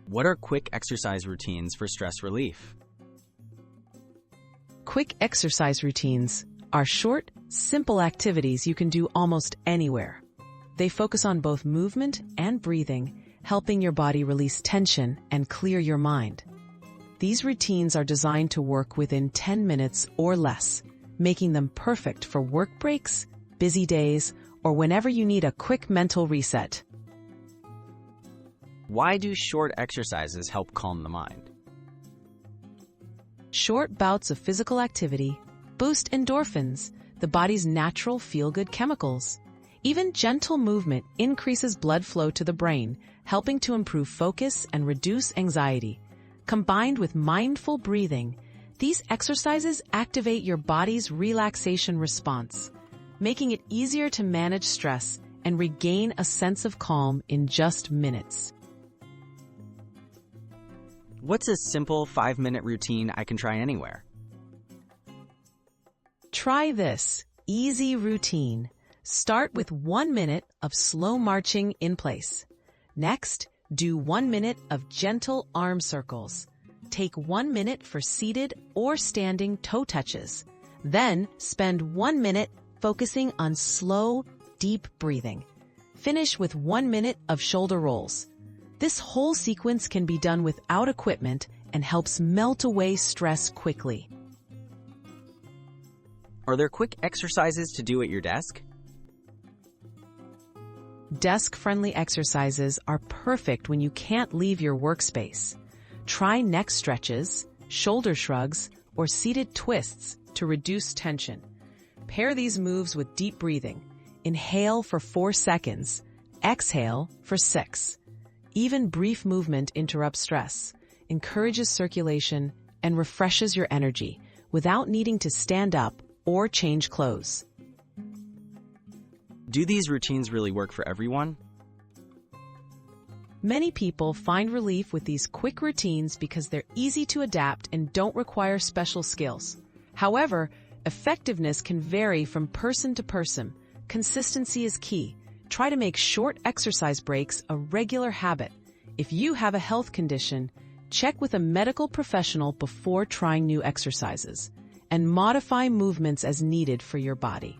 What are quick exercise routines for stress relief? Quick exercise routines are short, simple activities you can do almost anywhere. They focus on both movement and breathing, helping your body release tension and clear your mind. These routines are designed to work within 10 minutes or less, making them perfect for work breaks, busy days, or whenever you need a quick mental reset. Why do short exercises help calm the mind? Short bouts of physical activity boost endorphins, the body's natural feel-good chemicals. Even gentle movement increases blood flow to the brain, helping to improve focus and reduce anxiety. Combined with mindful breathing, these exercises activate your body's relaxation response, making it easier to manage stress and regain a sense of calm in just minutes. What's a simple 5-minute routine I can try anywhere? Try this easy routine. Start with 1 minute of slow marching in place. Next, do 1 minute of gentle arm circles. Take 1 minute for seated or standing toe touches. Then spend 1 minute focusing on slow, deep breathing. Finish with 1 minute of shoulder rolls. This whole sequence can be done without equipment and helps melt away stress quickly. Are there quick exercises to do at your desk? Desk-friendly exercises are perfect when you can't leave your workspace. Try neck stretches, shoulder shrugs, or seated twists to reduce tension. Pair these moves with deep breathing. Inhale for 4 seconds, exhale for 6. Even brief movement interrupts stress, encourages circulation, and refreshes your energy without needing to stand up or change clothes. Do these routines really work for everyone? Many people find relief with these quick routines because they're easy to adapt and don't require special skills. However, effectiveness can vary from person to person. Consistency is key. Try to make short exercise breaks a regular habit. If you have a health condition, check with a medical professional before trying new exercises, and modify movements as needed for your body.